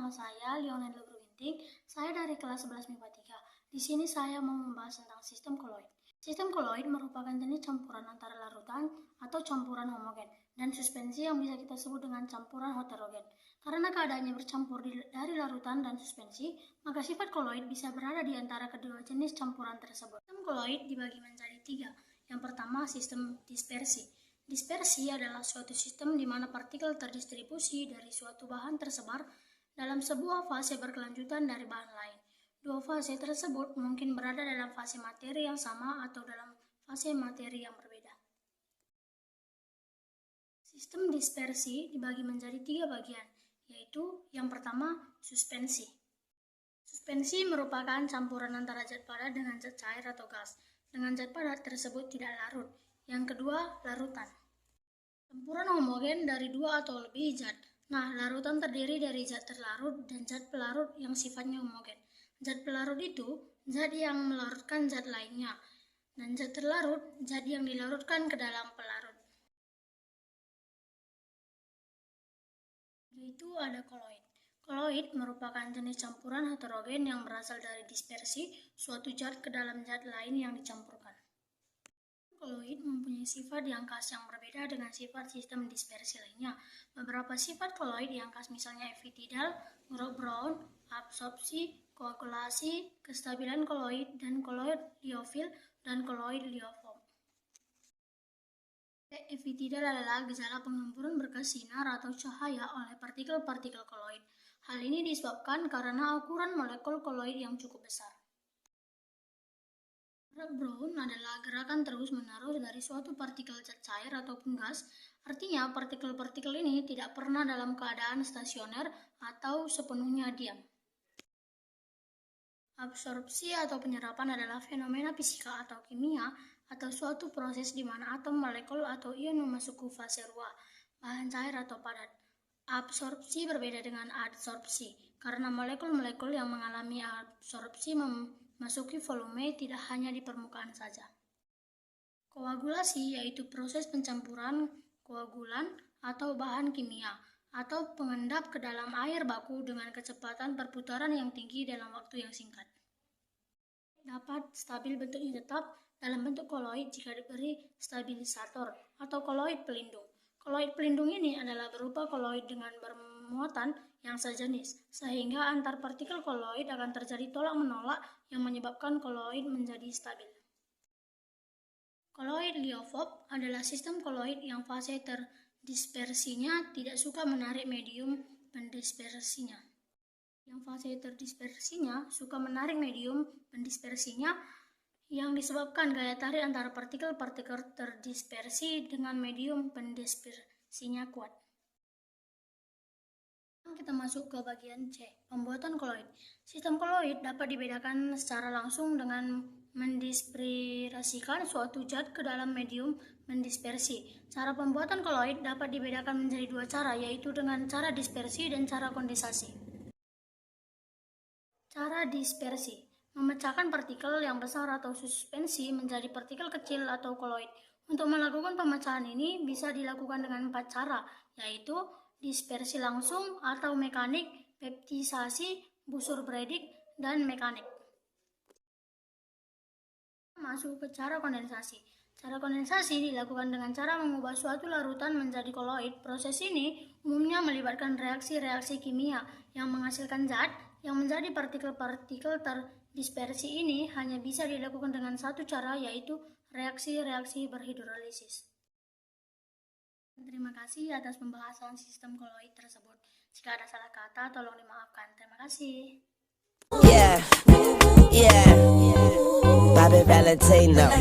Nama saya Lionel Ginting. Saya dari kelas 11 MIPA 3. Di sini saya mau membahas tentang sistem koloid. Sistem koloid merupakan jenis campuran antara larutan atau campuran homogen dan suspensi yang bisa kita sebut dengan campuran heterogen. Karena keadaannya bercampur dari larutan dan suspensi, maka sifat koloid bisa berada di antara kedua jenis campuran tersebut. Sistem koloid dibagi menjadi 3. Yang pertama, sistem dispersi. Dispersi adalah suatu sistem di mana partikel terdistribusi dari suatu bahan tersebar dalam sebuah fase berkelanjutan dari bahan lain. Dua fase tersebut mungkin berada dalam fase materi yang sama atau dalam fase materi yang berbeda. Sistem dispersi dibagi menjadi 3 bagian, yaitu yang pertama, suspensi. Suspensi merupakan campuran antara zat padat dengan zat cair atau gas. Dengan zat padat tersebut tidak larut. Yang kedua, larutan. Campuran homogen dari 2 atau lebih zat. Nah, larutan terdiri dari zat terlarut dan zat pelarut yang sifatnya homogen. Zat pelarut itu zat yang melarutkan zat lainnya, dan zat terlarut zat yang dilarutkan ke dalam pelarut. Yaitu ada koloid. Koloid merupakan jenis campuran heterogen yang berasal dari dispersi suatu zat ke dalam zat lain yang dicampurkan. Koloid mempunyai sifat yang khas yang berbeda dengan sifat sistem dispersi lainnya. Beberapa sifat koloid yang khas misalnya epitidal, Brown, absorpsi, koagulasi, kestabilan koloid, dan koloid liofil, dan koloid liofom. Epitidal adalah gejala penggemburan berkas sinar atau cahaya oleh partikel-partikel koloid. Hal ini disebabkan karena ukuran molekul koloid yang cukup besar. Brown adalah gerakan terus-menerus dari suatu partikel zat cair ataupun gas, artinya partikel-partikel ini tidak pernah dalam keadaan stasioner atau sepenuhnya diam. Absorpsi atau penyerapan adalah fenomena fisika atau kimia atau suatu proses di mana atom, molekul, atau ion memasuki fase ruang, bahan cair atau padat. Absorpsi berbeda dengan adsorpsi, karena molekul-molekul yang mengalami absorpsi memasuki volume tidak hanya di permukaan saja. Koagulasi yaitu proses pencampuran koagulan atau bahan kimia atau pengendap ke dalam air baku dengan kecepatan perputaran yang tinggi dalam waktu yang singkat. Dapat stabil bentuknya tetap dalam bentuk koloid jika diberi stabilisator atau koloid pelindung. Koloid pelindung ini adalah berupa koloid dengan bermuatan yang sejenis, sehingga antar partikel koloid akan terjadi tolak-menolak yang menyebabkan koloid menjadi stabil. Koloid liofop adalah sistem koloid yang fase terdispersinya tidak suka menarik medium pendispersinya. Yang fase terdispersinya suka menarik medium pendispersinya yang disebabkan gaya tarik antara partikel-partikel terdispersi dengan medium pendispersinya kuat. Kita masuk ke bagian C, pembuatan koloid. Sistem koloid dapat dibedakan secara langsung dengan mendispersikan suatu zat ke dalam medium mendispersi. Cara pembuatan koloid dapat dibedakan menjadi 2 cara, yaitu dengan cara dispersi dan cara kondensasi. Cara dispersi memecahkan partikel yang besar atau suspensi menjadi partikel kecil atau koloid. Untuk melakukan pemecahan ini bisa dilakukan dengan 4 cara, yaitu dispersi langsung atau mekanik, peptisasi, busur Bredig, dan mekanik. Masuk ke cara kondensasi. Cara kondensasi dilakukan dengan cara mengubah suatu larutan menjadi koloid. Proses ini umumnya melibatkan reaksi-reaksi kimia yang menghasilkan zat yang menjadi partikel-partikel terdispersi. Ini hanya bisa dilakukan dengan satu cara, yaitu reaksi-reaksi berhidrolisis. Terima kasih atas pembahasan sistem koloid tersebut. Jika ada salah kata, tolong dimaafkan. Terima kasih. Yeah, Bobby Valentino.